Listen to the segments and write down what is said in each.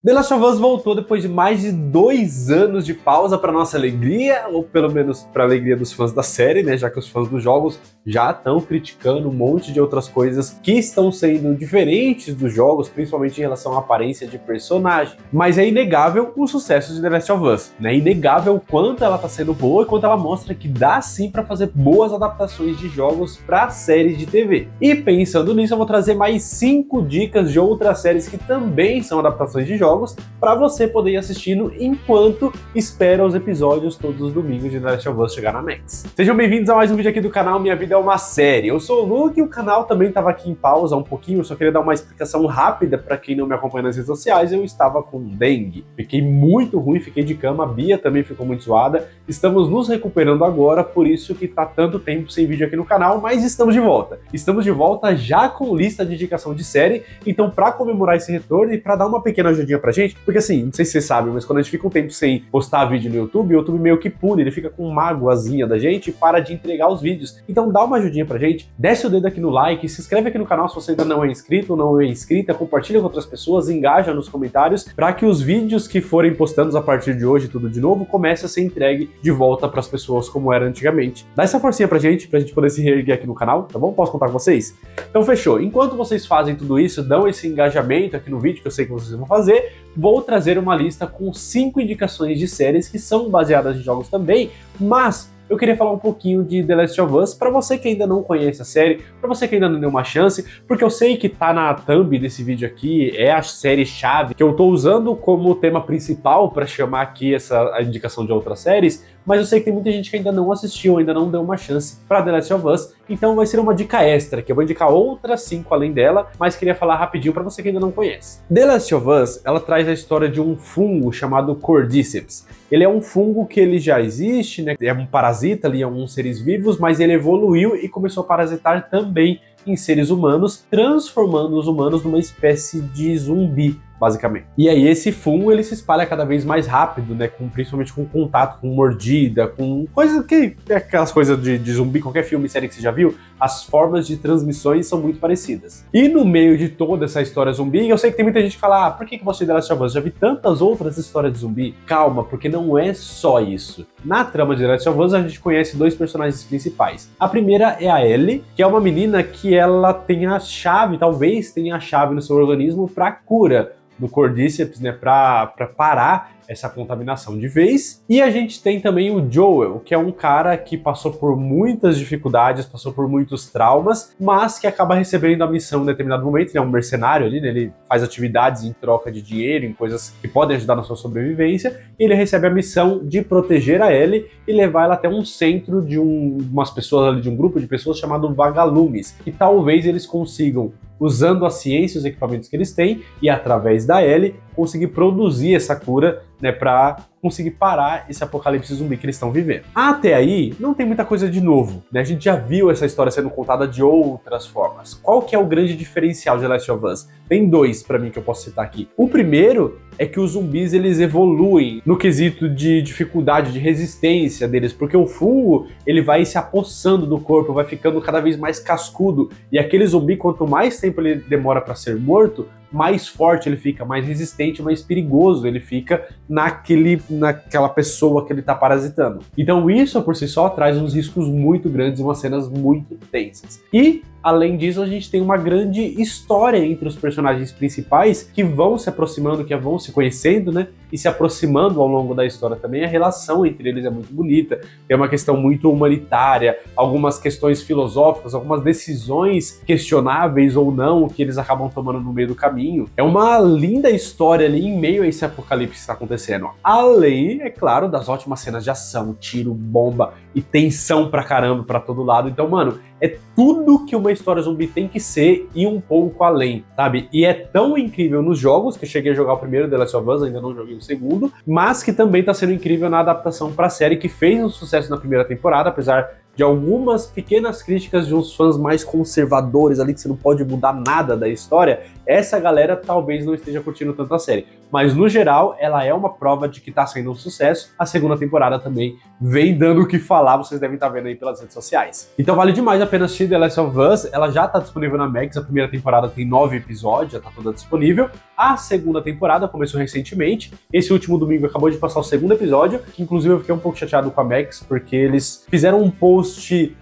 The Last of Us voltou depois de mais de 2 anos de pausa para nossa alegria, ou pelo menos para a alegria dos fãs da série, né? Já que os fãs dos jogos já estão criticando um monte de outras coisas que estão sendo diferentes dos jogos, principalmente em relação à aparência de personagem. Mas é inegável o sucesso de The Last of Us, né? É inegável o quanto ela está sendo boa e quanto ela mostra que dá sim para fazer boas adaptações de jogos para séries de TV. E pensando nisso, eu vou trazer mais 5 dicas de outras séries que também são adaptações de jogos para você poder ir assistindo enquanto espera os episódios todos os domingos de The Last of Us chegar na Max. Sejam bem-vindos a mais um vídeo aqui do canal Minha Vida é uma Série. Eu sou o Luke e o canal também estava aqui em pausa um pouquinho, eu só queria dar uma explicação rápida para quem não me acompanha nas redes sociais. Eu estava com dengue, fiquei muito ruim, fiquei de cama, a Bia também ficou muito zoada. Estamos nos recuperando agora, por isso que tá tanto tempo sem vídeo aqui no canal, mas estamos de volta. Estamos de volta já com lista de indicação de série, então para comemorar esse retorno e para dar uma pequena ajudinha pra gente, porque assim, não sei se vocês sabem, mas quando a gente fica um tempo sem postar vídeo no YouTube, o YouTube meio que pune, ele fica com uma mágoazinha da gente e para de entregar os vídeos. Então dá uma ajudinha pra gente, desce o dedo aqui no like, se inscreve aqui no canal se você ainda não é inscrito ou não é inscrita, compartilha com outras pessoas, engaja nos comentários para que os vídeos que forem postados a partir de hoje, tudo de novo, comece a ser entregue de volta pras pessoas como era antigamente. Dá essa forcinha pra gente poder se reerguer aqui no canal, tá bom? Posso contar com vocês? Então fechou. Enquanto vocês fazem tudo isso, dão esse engajamento aqui no vídeo, que eu sei que vocês vão fazer, vou trazer uma lista com 5 indicações de séries que são baseadas em jogos também, mas eu queria falar um pouquinho de The Last of Us para você que ainda não conhece a série, para você que ainda não deu uma chance, porque eu sei que tá na thumb desse vídeo aqui, é a série-chave que eu tô usando como tema principal para chamar aqui a indicação de outras séries, mas eu sei que tem muita gente que ainda não assistiu, ainda não deu uma chance para The Last of Us, então vai ser uma dica extra, que eu vou indicar outras 5 além dela, mas queria falar rapidinho para você que ainda não conhece. The Last of Us, ela traz a história de um fungo chamado Cordyceps. Ele é um fungo que ele já existe, né? É um parasita ali em alguns seres vivos, mas ele evoluiu e começou a parasitar também em seres humanos, transformando os humanos numa espécie de zumbi, basicamente. E aí esse fungo ele se espalha cada vez mais rápido, né? Principalmente com contato, com mordida, com coisa que é aquelas coisas de zumbi, qualquer filme e série que você já viu, as formas de transmissões são muito parecidas. E no meio de toda essa história zumbi, eu sei que tem muita gente que fala, por que você The Last of Us? Já vi tantas outras histórias de zumbi. Calma, porque não é só isso. Na trama de The Last of Us, a gente conhece 2 personagens principais. A primeira é a Ellie, que é uma menina que ela tem a chave, talvez tenha a chave no seu organismo para cura do Cordyceps, né, para parar essa contaminação de vez. E a gente tem também o Joel, que é um cara que passou por muitas dificuldades, passou por muitos traumas, mas que acaba recebendo a missão em determinado momento. Ele é um mercenário ali, né? Ele faz atividades em troca de dinheiro, em coisas que podem ajudar na sua sobrevivência, e ele recebe a missão de proteger a Ellie e levar ela até um centro de umas pessoas ali, de um grupo de pessoas chamado Vagalumes, que talvez eles consigam, usando a ciência e os equipamentos que eles têm, e através da Ellie, conseguir produzir essa cura, né, para conseguir parar esse apocalipse zumbi que eles estão vivendo. Até aí, não tem muita coisa de novo, né? A gente já viu essa história sendo contada de outras formas. Qual que é o grande diferencial de The Last of Us? Tem 2 para mim que eu posso citar aqui. O primeiro é que os zumbis eles evoluem no quesito de dificuldade, de resistência deles, porque o fungo ele vai se apossando do corpo, vai ficando cada vez mais cascudo, e aquele zumbi, quanto mais tempo ele demora para ser morto, mais forte ele fica, mais resistente, mais perigoso ele fica naquela pessoa que ele tá parasitando. Então isso por si só traz uns riscos muito grandes e umas cenas muito tensas. E além disso, a gente tem uma grande história entre os personagens principais que vão se aproximando, que vão se conhecendo, né? E se aproximando ao longo da história também. A relação entre eles é muito bonita, tem uma questão muito humanitária, algumas questões filosóficas, algumas decisões questionáveis ou não que eles acabam tomando no meio do caminho. É uma linda história ali em meio a esse apocalipse que está acontecendo. Além, é claro, das ótimas cenas de ação, tiro, bomba e tensão pra caramba pra todo lado. Então, mano, é tudo que uma história zumbi tem que ser e um pouco além, sabe? E é tão incrível nos jogos, que eu cheguei a jogar o primeiro The Last of Us, ainda não joguei o segundo, mas que também tá sendo incrível na adaptação pra série, que fez um sucesso na primeira temporada, apesar de algumas pequenas críticas de uns fãs mais conservadores ali, que você não pode mudar nada da história, essa galera talvez não esteja curtindo tanto a série. mas no geral ela é uma prova de que tá sendo um sucesso. A segunda temporada também vem dando o que falar, vocês devem estar vendo aí pelas redes sociais. Então vale demais a pena assistir The Last of Us, ela já tá disponível na Max, a primeira temporada tem 9 episódios, já tá toda disponível. A segunda temporada começou recentemente, esse último domingo acabou de passar o segundo episódio, que inclusive eu fiquei um pouco chateado com a Max, porque eles fizeram um post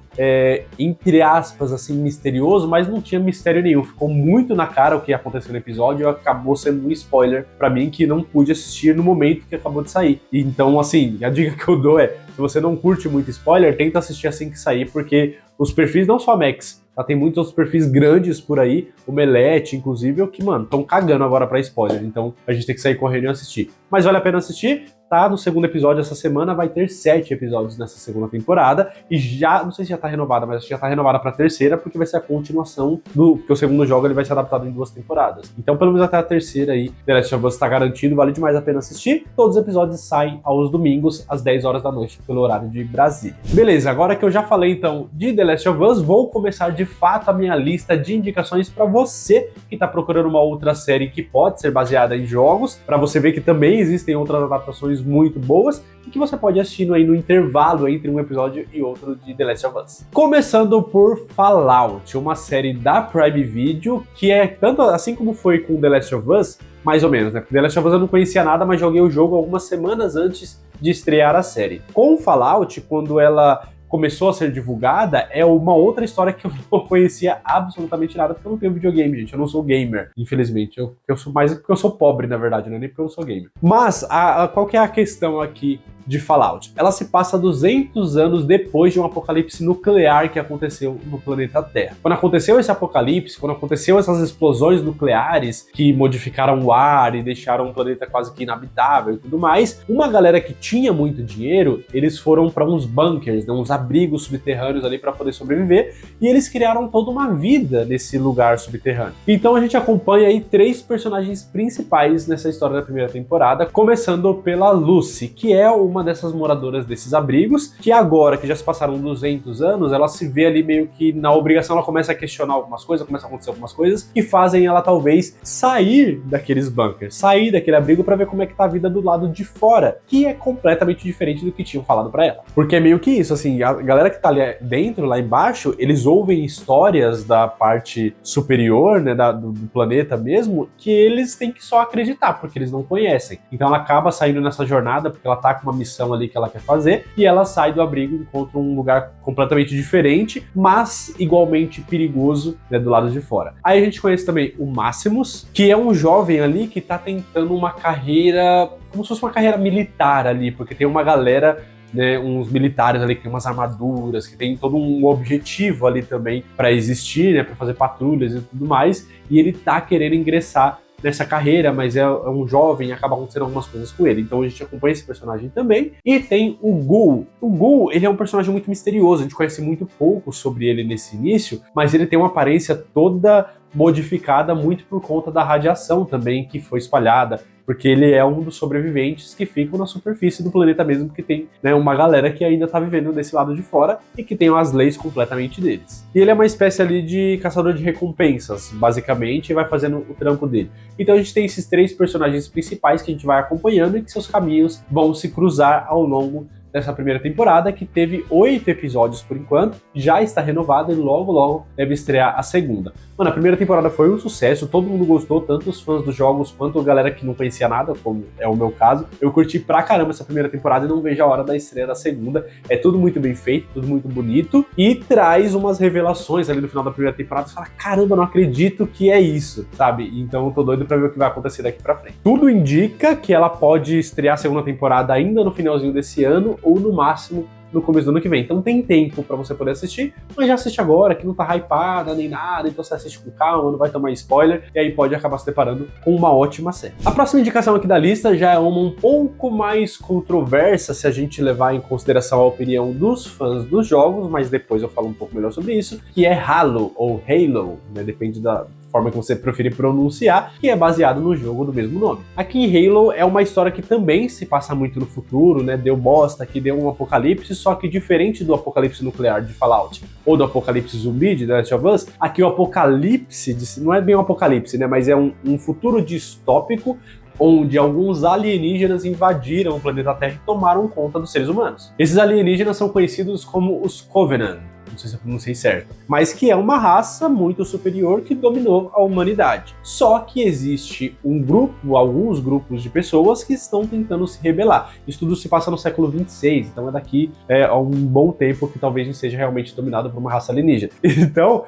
entre aspas, assim, misterioso, mas não tinha mistério nenhum. Ficou muito na cara o que aconteceu no episódio e acabou sendo um spoiler pra mim que não pude assistir no momento que acabou de sair. Então, assim, a dica que eu dou é, se você não curte muito spoiler, tenta assistir assim que sair, porque os perfis, não só a Max, tem muitos outros perfis grandes por aí, o Melete, inclusive, que, mano, estão cagando agora pra spoiler, então a gente tem que sair correndo e assistir. Mas vale a pena assistir, tá no segundo episódio essa semana, vai ter 7 episódios nessa segunda temporada, e já, não sei se já tá renovada, mas já tá renovada pra terceira, porque vai ser a continuação porque o segundo jogo ele vai ser adaptado em 2 temporadas. Então, pelo menos até a terceira aí, The Last of Us tá garantido, vale demais a pena assistir. Todos os episódios saem aos domingos, às 10 horas da noite, pelo horário de Brasília. Beleza, agora que eu já falei, então, de The Last of Us, vou começar de fato a minha lista de indicações para você que tá procurando uma outra série que pode ser baseada em jogos, para você ver que também existem outras adaptações muito boas e que você pode assistir aí no intervalo entre um episódio e outro de The Last of Us. Começando por Fallout, uma série da Prime Video que é tanto assim como foi com The Last of Us, mais ou menos, né? Porque The Last of Us eu não conhecia nada, mas joguei o jogo algumas semanas antes de estrear a série. Com Fallout, quando ela começou a ser divulgada, é uma outra história que eu não conhecia absolutamente nada, porque eu não tenho videogame, gente. Eu não sou gamer, infelizmente. Eu sou mais porque eu sou pobre, na verdade, não é nem porque eu não sou gamer. Mas, qual que é a questão aqui de Fallout? Ela se passa 200 anos depois de um apocalipse nuclear que aconteceu no planeta Terra. Quando aconteceu esse apocalipse, quando aconteceu essas explosões nucleares que modificaram o ar e deixaram o planeta quase que inabitável e tudo mais, uma galera que tinha muito dinheiro, eles foram para uns bunkers, né, uns abrigos subterrâneos ali para poder sobreviver, e eles criaram toda uma vida nesse lugar subterrâneo. Então a gente acompanha aí 3 personagens principais nessa história da primeira temporada, começando pela Lucy, que é uma dessas moradoras desses abrigos, que agora que já se passaram 200 anos, ela se vê ali meio que na obrigação, ela começa a questionar algumas coisas, começa a acontecer algumas coisas que fazem ela talvez sair daqueles bunkers, sair daquele abrigo para ver como é que tá a vida do lado de fora, que é completamente diferente do que tinham falado para ela. Porque é meio que isso, assim, a galera que tá ali dentro, lá embaixo, eles ouvem histórias da parte superior, né, do planeta mesmo, que eles têm que só acreditar, porque eles não conhecem. Então ela acaba saindo nessa jornada, porque ela tá com uma missão ali que ela quer fazer, e ela sai do abrigo e encontra um lugar completamente diferente, mas igualmente perigoso, né, do lado de fora. Aí a gente conhece também o Máximos, que é um jovem ali que tá tentando uma carreira, como se fosse uma carreira militar ali, porque tem uma galera, né, uns militares ali que tem umas armaduras, que tem todo um objetivo ali também para existir, né, para fazer patrulhas e tudo mais, e ele tá querendo ingressar nessa carreira, mas é um jovem e acaba acontecendo algumas coisas com ele. Então a gente acompanha esse personagem também. E tem o Ghoul. O Ghoul, ele é um personagem muito misterioso, a gente conhece muito pouco sobre ele nesse início, mas ele tem uma aparência toda modificada muito por conta da radiação também que foi espalhada, porque ele é um dos sobreviventes que ficam na superfície do planeta mesmo, que tem, né, uma galera que ainda tá vivendo desse lado de fora e que tem as leis completamente deles. E ele é uma espécie ali de caçador de recompensas, basicamente, e vai fazendo o trampo dele. Então a gente tem esses 3 personagens principais que a gente vai acompanhando e que seus caminhos vão se cruzar ao longo dessa primeira temporada, que teve 8 episódios por enquanto, já está renovada e logo deve estrear a segunda. Mano, a primeira temporada foi um sucesso, todo mundo gostou, tanto os fãs dos jogos quanto a galera que não conhecia nada, como é o meu caso. Eu curti pra caramba essa primeira temporada e não vejo a hora da estreia da segunda. É tudo muito bem feito, tudo muito bonito e traz umas revelações ali no final da primeira temporada. Você fala, caramba, não acredito que é isso, sabe? Então eu tô doido pra ver o que vai acontecer daqui pra frente. Tudo indica que ela pode estrear a segunda temporada ainda no finalzinho desse ano ou no máximo no começo do ano que vem. Então tem tempo pra você poder assistir, mas já assiste agora, que não tá hypada nem nada, então você assiste com calma, não vai tomar spoiler, e aí pode acabar se deparando com uma ótima série. A próxima indicação aqui da lista já é uma um pouco mais controversa, se a gente levar em consideração a opinião dos fãs dos jogos, mas depois eu falo um pouco melhor sobre isso, que é Halo, ou Halo, né, depende da forma que você preferir pronunciar, que é baseado no jogo do mesmo nome. Aqui em Halo é uma história que também se passa muito no futuro, né? Deu bosta, que deu um apocalipse, só que diferente do apocalipse nuclear de Fallout ou do apocalipse zumbi de The Last of Us, aqui o apocalipse, não é bem um apocalipse, né? Mas é um futuro distópico onde alguns alienígenas invadiram o planeta Terra e tomaram conta dos seres humanos. Esses alienígenas são conhecidos como os Covenant, não sei se eu pronunciei certo, mas que é uma raça muito superior que dominou a humanidade. Só que existe um grupo, alguns grupos de pessoas que estão tentando se rebelar. Isso tudo se passa no século 26, então é daqui a um bom tempo que talvez a gente seja realmente dominado por uma raça alienígena. Então,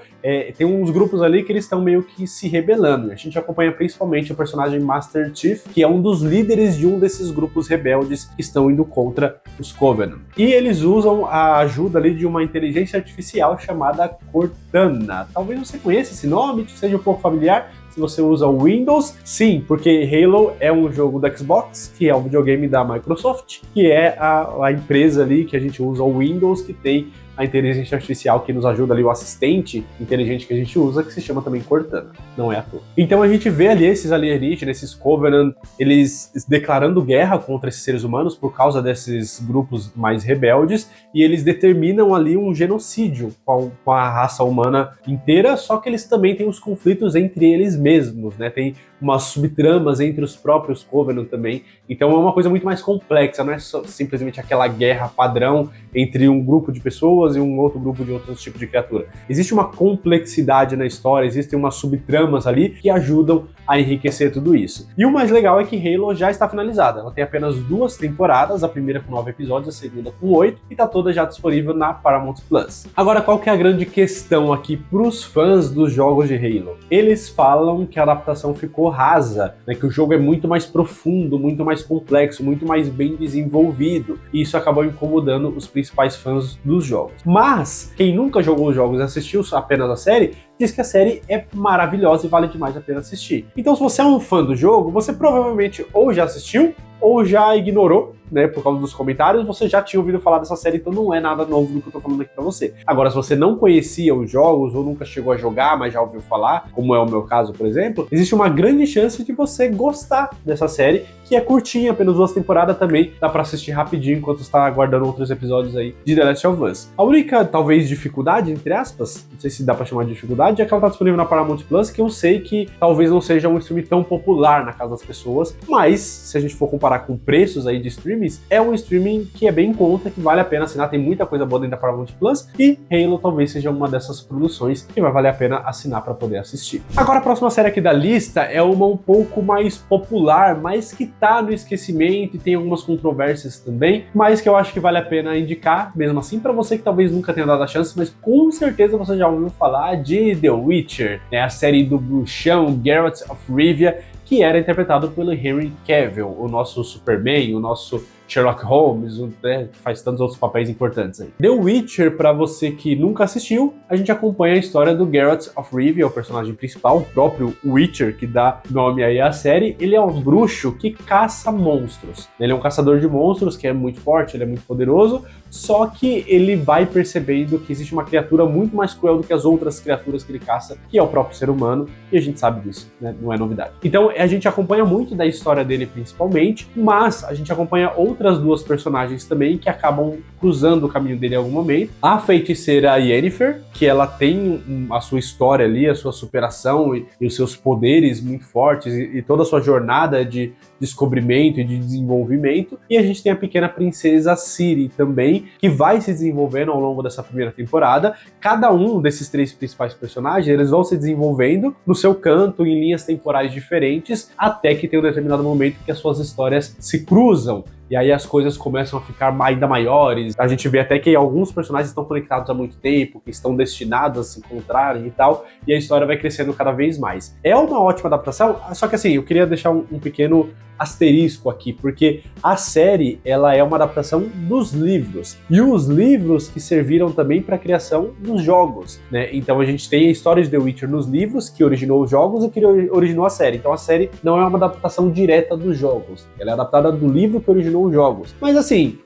tem uns grupos ali que eles estão meio que se rebelando. A gente acompanha principalmente o personagem Master Chief, que é um dos líderes de um desses grupos rebeldes que estão indo contra os Covenant. E eles usam a ajuda ali de uma inteligência artificial chamada Cortana. Talvez você conheça esse nome, seja um pouco familiar. Se você usa o Windows, sim, porque Halo é um jogo da Xbox, que é um videogame da Microsoft, que é a empresa ali que a gente usa o Windows, que tem a inteligência artificial que nos ajuda ali, o assistente inteligente que a gente usa, que se chama também Cortana, não é à toa. Então a gente vê ali esses alienígenas, esses Covenant, eles declarando guerra contra esses seres humanos por causa desses grupos mais rebeldes, e eles determinam ali um genocídio com a raça humana inteira, só que eles também têm os conflitos entre eles mesmos, né? Tem umas subtramas entre os próprios Covenant também, então é uma coisa muito mais complexa, não é só simplesmente aquela guerra padrão entre um grupo de pessoas e um outro grupo de outros tipos de criatura. Existe uma complexidade na história, existem umas subtramas ali que ajudam a enriquecer tudo isso. E o mais legal é que Halo já está finalizada, ela tem apenas 2 temporadas, a primeira com 9 episódios, a segunda com 8, e tá toda já disponível na Paramount Plus. Agora, qual que é a grande questão aqui pros fãs dos jogos de Halo? Eles falam que a adaptação ficou rasa, né, que o jogo é muito mais profundo, muito mais complexo, muito mais bem desenvolvido, e isso acabou incomodando os principais fãs dos jogos. Mas, quem nunca jogou os jogos e assistiu apenas a série, diz que a série é maravilhosa e vale demais a pena assistir. Então, se você é um fã do jogo, você provavelmente ou já assistiu, ou já ignorou, né, por causa dos comentários, você já tinha ouvido falar dessa série, então não é nada novo do que eu tô falando aqui pra você. Agora, se você não conhecia os jogos, ou nunca chegou a jogar, mas já ouviu falar, como é o meu caso, por exemplo, existe uma grande chance de você gostar dessa série, que é curtinha, apenas 2 temporadas também, dá pra assistir rapidinho enquanto está aguardando outros episódios aí de The Last of Us. A única, talvez, dificuldade, entre aspas, não sei se dá pra chamar de dificuldade, é que ela tá disponível na Paramount Plus, que eu sei que talvez não seja um stream tão popular na casa das pessoas, mas, se a gente for comparar com preços aí de streamings, é um streaming que é bem em conta, que vale a pena assinar, tem muita coisa boa dentro da Paramount Plus, e Halo talvez seja uma dessas produções que vai valer a pena assinar para poder assistir. Agora a próxima série aqui da lista é uma um pouco mais popular, mas que tá no esquecimento e tem algumas controvérsias também, mas que eu acho que vale a pena indicar, mesmo assim, para você que talvez nunca tenha dado a chance, mas com certeza você já ouviu falar de The Witcher, né, a série do bruxão Geralt of Rivia, que era interpretado pelo Henry Cavill, o nosso Superman, o nosso Sherlock Holmes, né, que faz tantos outros papéis importantes aí. The Witcher, para você que nunca assistiu, a gente acompanha a história do Geralt of Rivia, o personagem principal, o próprio Witcher, que dá nome aí à série. Ele é um bruxo que caça monstros. Ele é um caçador de monstros que é muito forte, ele é muito poderoso, só que ele vai percebendo que existe uma criatura muito mais cruel do que as outras criaturas que ele caça, que é o próprio ser humano, e a gente sabe disso, né? Não é novidade. Então a gente acompanha muito da história dele principalmente, mas a gente acompanha outras 2 personagens também que acabam cruzando o caminho dele em algum momento. A feiticeira Yennefer, que ela tem a sua história ali, a sua superação e os seus poderes muito fortes e toda a sua jornada de descobrimento e de desenvolvimento. E a gente tem a pequena princesa Ciri também, que vai se desenvolvendo ao longo dessa primeira temporada. Cada um desses 3 principais personagens, eles vão se desenvolvendo no seu canto, em linhas temporais diferentes, até que tem um determinado momento que as suas histórias se cruzam. E aí as coisas começam a ficar ainda maiores. A gente vê até que alguns personagens estão conectados há muito tempo, que estão destinados a se encontrarem e tal, e a história vai crescendo cada vez mais. É uma ótima adaptação, só que assim, eu queria deixar um pequeno asterisco aqui, porque a série, ela é uma adaptação dos livros, e os livros que serviram também para a criação dos jogos, né? Então a gente tem a história de The Witcher nos livros, que originou os jogos e que originou a série. Então a série não é uma adaptação direta dos jogos, ela é adaptada do livro que originou os jogos. Mas assim,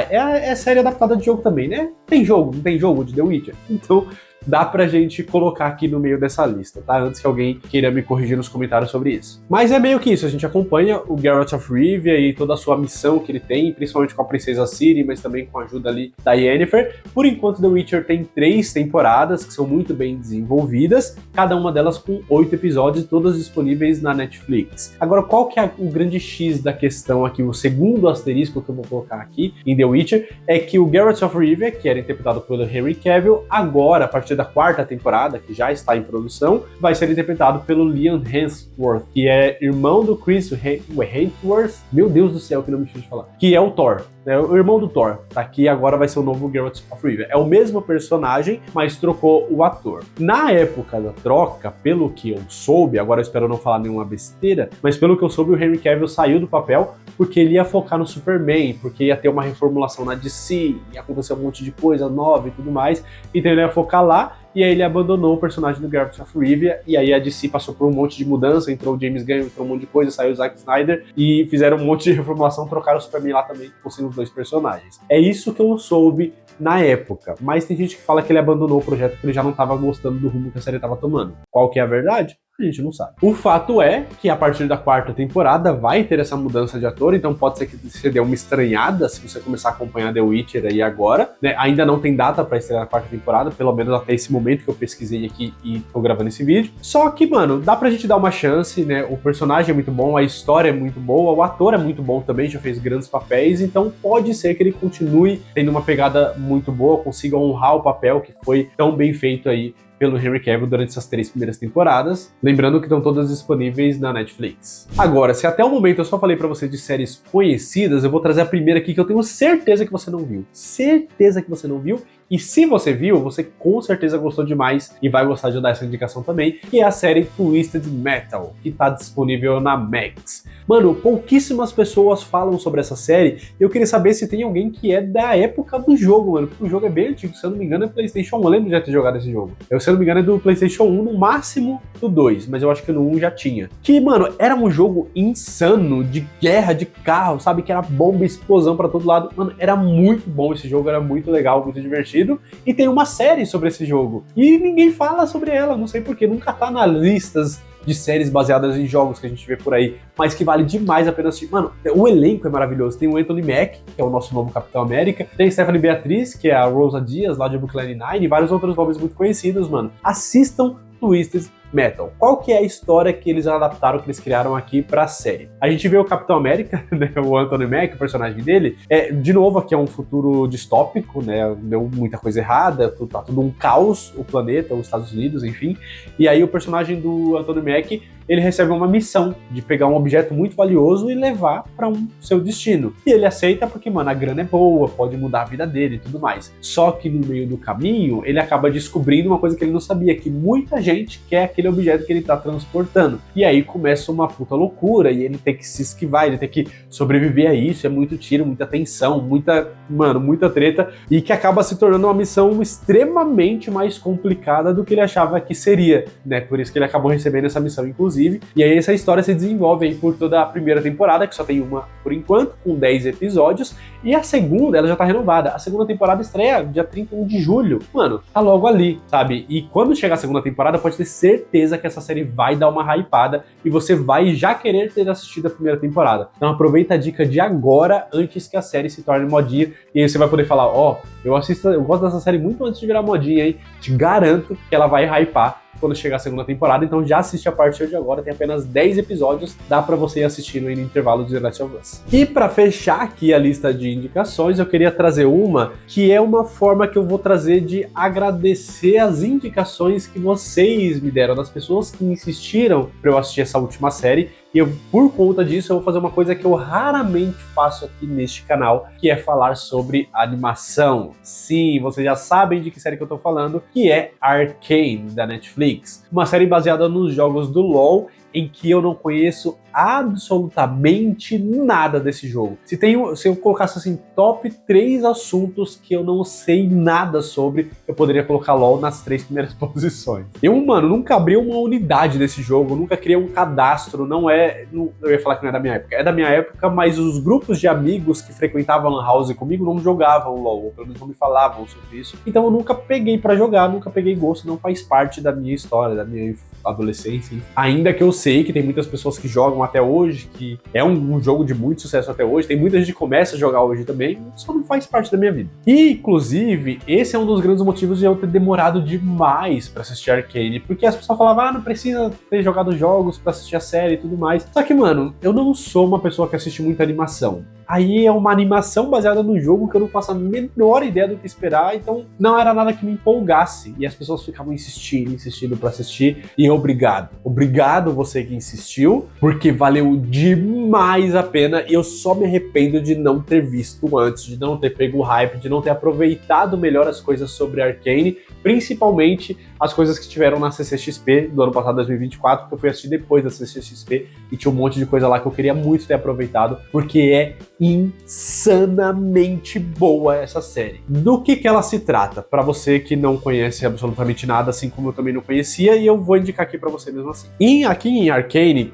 é série adaptada de jogo também, né? Tem jogo, não tem jogo de The Witcher? Então dá pra gente colocar aqui no meio dessa lista, tá? Antes que alguém queira me corrigir nos comentários sobre isso. Mas é meio que isso, a gente acompanha o Geralt of Rivia e toda a sua missão que ele tem, principalmente com a Princesa Ciri, mas também com a ajuda ali da Yennefer. Por enquanto, The Witcher tem 3 temporadas que são muito bem desenvolvidas, cada uma delas com 8 episódios, todas disponíveis na Netflix. Agora, qual que é o grande X da questão aqui, o segundo asterisco que eu vou colocar aqui em The Witcher, é que o Geralt of Rivia, que era interpretado pelo Henry Cavill, agora, a partir da 4ª temporada, que já está em produção, vai ser interpretado pelo Liam Hemsworth, que é irmão do Chris Hemsworth, meu Deus do céu, que não me deixa de falar, que é o Thor. É o irmão do Thor, tá aqui, agora vai ser o novo Geralt of Rivia. É o mesmo personagem, mas trocou o ator. Na época da troca, pelo que eu soube, agora eu espero não falar nenhuma besteira, mas pelo que eu soube, o Henry Cavill saiu do papel porque ele ia focar no Superman, porque ia ter uma reformulação na DC, ia acontecer um monte de coisa nova e tudo mais, então ele ia focar lá, e aí ele abandonou o personagem do Geralt of Rivia, e aí a DC passou por um monte de mudança, entrou o James Gunn, entrou um monte de coisa, saiu o Zack Snyder, e fizeram um monte de reformulação, trocaram o Superman lá também, conseguiram os 2 personagens. É isso que eu soube na época, mas tem gente que fala que ele abandonou o projeto porque ele já não estava gostando do rumo que a série estava tomando. Qual que é a verdade? A gente não sabe. O fato é que a partir da 4ª temporada vai ter essa mudança de ator, então pode ser que você dê uma estranhada se você começar a acompanhar The Witcher aí agora, né? Ainda não tem data pra estrear a 4ª temporada, pelo menos até esse momento que eu pesquisei aqui e tô gravando esse vídeo. Só que, mano, dá pra gente dar uma chance, né? O personagem é muito bom, a história é muito boa, o ator é muito bom também, já fez grandes papéis, então pode ser que ele continue tendo uma pegada muito boa, consiga honrar o papel que foi tão bem feito aí pelo Henry Cavill durante essas 3 primeiras temporadas, lembrando que estão todas disponíveis na Netflix. Agora, se até o momento eu só falei pra você de séries conhecidas, eu vou trazer a primeira aqui que eu tenho certeza que você não viu. Certeza que você não viu. E se você viu, você com certeza gostou demais e vai gostar de dar essa indicação também, que é a série Twisted Metal, que tá disponível na Max. Mano, pouquíssimas pessoas falam sobre essa série, e eu queria saber se tem alguém que é da época do jogo, mano, porque o jogo é bem antigo, se eu não me engano é PlayStation 1, eu lembro de já ter jogado esse jogo. Se eu não me engano é do PlayStation 1, no máximo do 2, mas eu acho que no 1 já tinha. Que, mano, era um jogo insano, de guerra, de carro, sabe, que era bomba e explosão pra todo lado. Mano, era muito bom esse jogo, era muito legal, muito divertido. E tem uma série sobre esse jogo. E ninguém fala sobre ela, não sei porquê. Nunca tá nas listas de séries baseadas em jogos que a gente vê por aí, mas que vale demais a pena assistir. Mano, o elenco é maravilhoso. Tem o Anthony Mack, que é o nosso novo Capitão América. Tem a Stephanie Beatriz, que é a Rosa Diaz, lá de Brooklyn Nine-Nine, e vários outros nomes muito conhecidos, mano. Assistam Twisted Metal. Qual que é a história que eles adaptaram, que eles criaram aqui pra série? A gente vê o Capitão América, né, o Anthony Mack, o personagem dele, de novo aqui é um futuro distópico, né, deu muita coisa errada, tá tudo um caos, o planeta, os Estados Unidos, enfim, e aí o personagem do Anthony Mack, ele recebe uma missão de pegar um objeto muito valioso e levar para seu destino. E ele aceita porque, mano, a grana é boa, pode mudar a vida dele e tudo mais. Só que no meio do caminho, ele acaba descobrindo uma coisa que ele não sabia, que muita gente quer aquele objeto que ele tá transportando. E aí começa uma puta loucura, e ele tem que se esquivar, ele tem que sobreviver a isso, é muito tiro, muita tensão, muita treta, e que acaba se tornando uma missão extremamente mais complicada do que ele achava que seria, né? Por isso que ele acabou recebendo essa missão, inclusive. E aí essa história se desenvolve aí por toda a primeira temporada, que só tem uma por enquanto, com 10 episódios, e a segunda, ela já tá renovada. A segunda temporada estreia dia 31 de julho. Mano, tá logo ali, sabe? E quando chegar a segunda temporada, pode ter certeza que essa série vai dar uma hypada e você vai já querer ter assistido a primeira temporada. Então aproveita a dica de agora, antes que a série se torne modinha, e aí você vai poder falar, ó, eu gosto dessa série muito antes de virar modinha, hein? Te garanto que ela vai hypar quando chegar a segunda temporada, então já assiste a partir de agora, tem apenas 10 episódios, dá pra você ir assistindo aí no intervalo de The Last of Us. E pra fechar aqui a lista de indicações, eu queria trazer uma que é uma forma que eu vou trazer de agradecer as indicações que vocês me deram, das pessoas que insistiram pra eu assistir essa última série. E eu, por conta disso, eu vou fazer uma coisa que eu raramente faço aqui neste canal, que é falar sobre animação. Sim, vocês já sabem de que série que eu tô falando, que é Arcane, da Netflix. Uma série baseada nos jogos do LoL, em que eu não conheço absolutamente nada desse jogo. Se eu colocasse assim, top 3 assuntos que eu não sei nada sobre, eu poderia colocar LoL nas 3 primeiras posições. Eu, mano, nunca abri uma unidade desse jogo, nunca criei um cadastro, eu ia falar que não é da minha época. É da minha época, mas os grupos de amigos que frequentavam a Lan House comigo não jogavam LoL, ou pelo menos não me falavam sobre isso. Então eu nunca peguei pra jogar, nunca peguei gosto, não faz parte da minha história, da minha adolescência. Ainda que eu sei que tem muitas pessoas que jogam até hoje, que é um jogo de muito sucesso até hoje, tem muita gente que começa a jogar hoje também, só não faz parte da minha vida. E, inclusive, esse é um dos grandes motivos de eu ter demorado demais pra assistir Arcane, porque as pessoas falavam, não precisa ter jogado jogos pra assistir a série e tudo mais. Só que, mano, eu não sou uma pessoa que assiste muita animação. Aí é uma animação baseada no jogo que eu não faço a menor ideia do que esperar, então não era nada que me empolgasse. E as pessoas ficavam insistindo pra assistir, e obrigado. Obrigado você que insistiu, porque valeu demais a pena, e eu só me arrependo de não ter visto antes, de não ter pego o hype, de não ter aproveitado melhor as coisas sobre Arcane, principalmente as coisas que tiveram na CCXP do ano passado, 2024, que eu fui assistir depois da CCXP, e tinha um monte de coisa lá que eu queria muito ter aproveitado, porque é insanamente boa essa série. Do que ela se trata? Pra você que não conhece absolutamente nada, assim como eu também não conhecia, e eu vou indicar aqui pra você mesmo assim. Aqui em Arcane,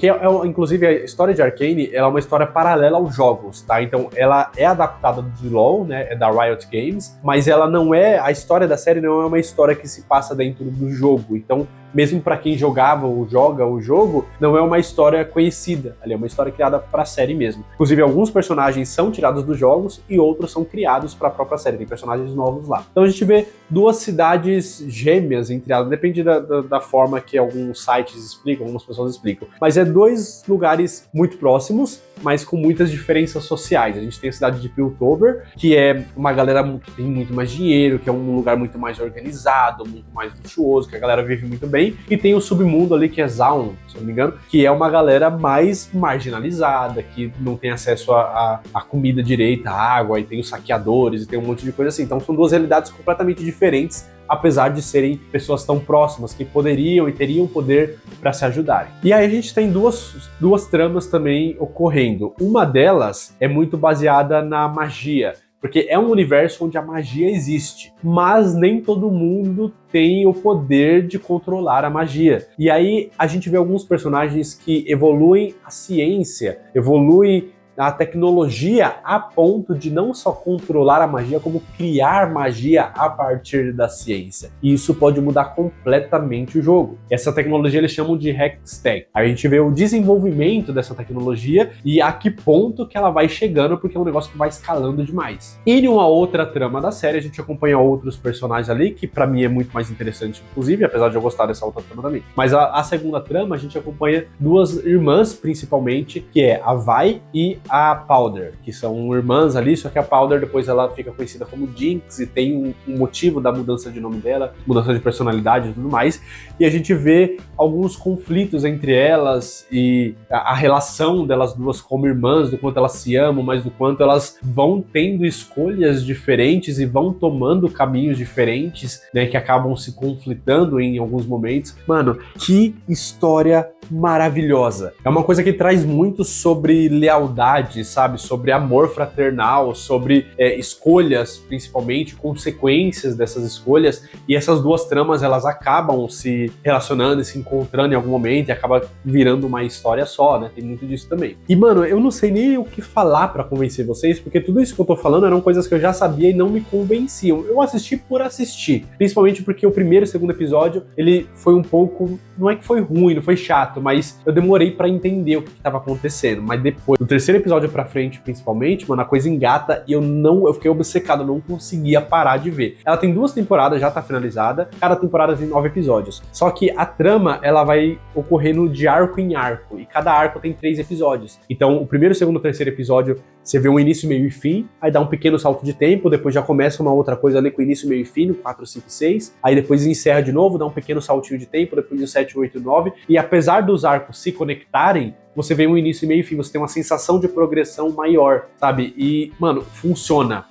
inclusive a história de Arcane, ela é uma história paralela aos jogos, tá? Então ela é adaptada de LoL, né? É da Riot Games, mas ela não é, a história da série não é uma história que se passa dentro do jogo. Então, mesmo pra quem jogava ou joga o jogo, não é uma história conhecida. Ali é uma história criada pra série mesmo. Inclusive, alguns personagens são tirados dos jogos e outros são criados pra própria série. Tem personagens novos lá. Então a gente vê duas cidades gêmeas, entre elas. Depende da forma que alguns sites explicam, algumas pessoas explicam. Mas é dois lugares muito próximos, mas com muitas diferenças sociais. A gente tem a cidade de Piltover, que é uma galera que tem muito mais dinheiro, que é um lugar muito mais organizado, muito mais luxuoso, que a galera vive muito bem. E tem o submundo ali, que é Zaun, se eu não me engano, que é uma galera mais marginalizada, que não tem acesso a comida direita, a água, e tem os saqueadores, e tem um monte de coisa assim. Então são duas realidades completamente diferentes, apesar de serem pessoas tão próximas, que poderiam e teriam poder para se ajudarem. E aí a gente tem duas tramas também ocorrendo. Uma delas é muito baseada na magia, porque é um universo onde a magia existe, mas nem todo mundo tem o poder de controlar a magia. E aí a gente vê alguns personagens que evoluem a ciência, evoluem a tecnologia a ponto de não só controlar a magia, como criar magia a partir da ciência. E isso pode mudar completamente o jogo. Essa tecnologia eles chamam de Hextech. A gente vê o desenvolvimento dessa tecnologia e a que ponto que ela vai chegando, porque é um negócio que vai escalando demais. E em uma outra trama da série, a gente acompanha outros personagens ali, que pra mim é muito mais interessante, inclusive, apesar de eu gostar dessa outra trama também. Mas a segunda trama, a gente acompanha duas irmãs, principalmente, que é a Vi e a Powder, que são irmãs ali, só que a Powder depois ela fica conhecida como Jinx e tem um motivo da mudança de nome dela, mudança de personalidade e tudo mais, e a gente vê alguns conflitos entre elas e a relação delas duas como irmãs, do quanto elas se amam, mas do quanto elas vão tendo escolhas diferentes e vão tomando caminhos diferentes, né, que acabam se conflitando em alguns momentos. Mano, que história maravilhosa. É uma coisa que traz muito sobre lealdade, sabe? Sobre amor fraternal, sobre escolhas, principalmente, consequências dessas escolhas, e essas duas tramas, elas acabam se relacionando e se encontrando em algum momento e acaba virando uma história só, né? Tem muito disso também. E, mano, eu não sei nem o que falar pra convencer vocês, porque tudo isso que eu tô falando eram coisas que eu já sabia e não me convenciam. Eu assisti por assistir, principalmente porque o primeiro e o segundo episódio, ele foi um pouco, não é que foi ruim, não foi chato, mas eu demorei pra entender o que tava acontecendo. Mas depois, do terceiro episódio pra frente, principalmente, mano, a coisa engata e eu fiquei obcecado, eu não conseguia parar de ver. Ela tem 2 temporadas, já tá finalizada, cada temporada tem 9 episódios. Só que a trama, ela vai ocorrendo de arco em arco, e cada arco tem 3 episódios. Então, o primeiro, segundo e terceiro episódio, você vê um início, meio e fim, aí dá um pequeno salto de tempo, depois já começa uma outra coisa ali com início, meio e fim, no 4, 5 e 6, aí depois encerra de novo, dá um pequeno saltinho de tempo, depois do 7, 8 e 9, e apesar dos arcos se conectarem, você vê um início, meio e fim, você tem uma sensação de progressão maior, sabe? E, mano, funciona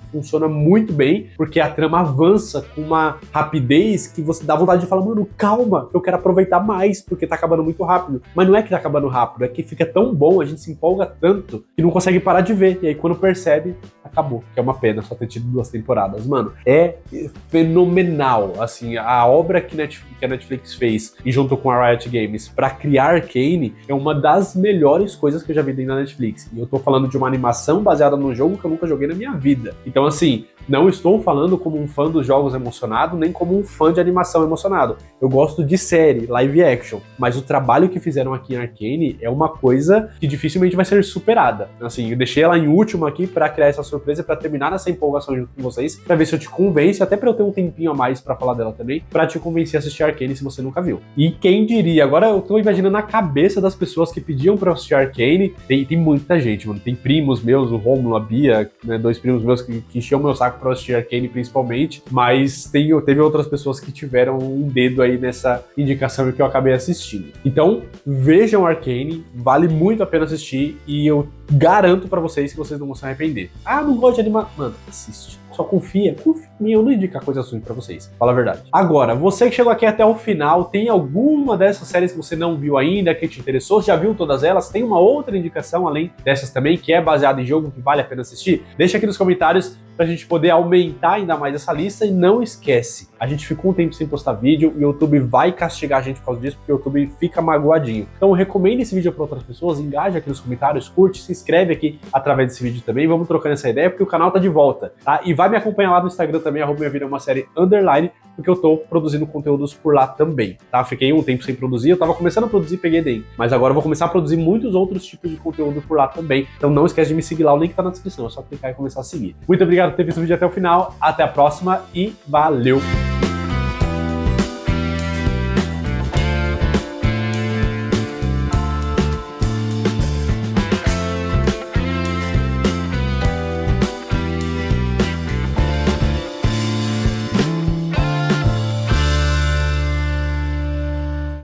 muito bem, porque a trama avança com uma rapidez que você dá vontade de falar, mano, calma, eu quero aproveitar mais, porque tá acabando muito rápido. Mas não é que tá acabando rápido, é que fica tão bom, a gente se empolga tanto, que não consegue parar de ver. E aí quando percebe, acabou. Que é uma pena só ter tido 2 temporadas. Mano, é fenomenal, assim, a obra que a Netflix fez, e junto com a Riot Games, pra criar Arcane, é uma das melhores coisas que eu já vi dentro da Netflix. E eu tô falando de uma animação baseada num jogo que eu nunca joguei na minha vida. Então, assim, não estou falando como um fã dos jogos emocionado, nem como um fã de animação emocionado. Eu gosto de série, live action, mas o trabalho que fizeram aqui em Arcane é uma coisa que dificilmente vai ser superada. Assim, eu deixei ela em último aqui pra criar essa surpresa, pra terminar nessa empolgação junto com vocês, pra ver se eu te convenço, até pra eu ter um tempinho a mais pra falar dela também, pra te convencer a assistir Arcane se você nunca viu. E quem diria, agora eu tô imaginando a cabeça das pessoas que pediam pra eu assistir Arcane, tem muita gente, mano, tem primos meus, o Romulo, a Bia, né, 2 primos meus que enchiam meu saco pra assistir Arcane principalmente, mas teve outras pessoas que tiveram um dedo aí nessa indicação que eu acabei assistindo. Então, vejam Arcane, vale muito a pena assistir e eu garanto pra vocês que vocês não vão se arrepender. Ah, não gosto de animar. Mano, assiste. Só confia em mim, eu não indico coisa ruim pra vocês, fala a verdade. Agora, você que chegou aqui até o final, tem alguma dessas séries que você não viu ainda, que te interessou, já viu todas elas? Tem uma outra indicação além dessas também, que é baseada em jogo, que vale a pena assistir? Deixa aqui nos comentários pra gente poder aumentar ainda mais essa lista. E não esquece, a gente ficou um tempo sem postar vídeo, e o YouTube vai castigar a gente por causa disso, porque o YouTube fica magoadinho. Então recomende esse vídeo pra outras pessoas, engaja aqui nos comentários, curte, se inscreve aqui através desse vídeo também, vamos trocando essa ideia, porque o canal tá de volta, tá? E vai me acompanhar lá no Instagram também, @minhavida_é_uma_série_, porque eu tô produzindo conteúdos por lá também, tá? Fiquei um tempo sem produzir, eu tava começando a produzir, peguei dengue, mas agora eu vou começar a produzir muitos outros tipos de conteúdo por lá também, então não esquece de me seguir lá, o link tá na descrição, é só clicar e começar a seguir. Muito obrigado por ter visto o vídeo até o final, até a próxima e valeu!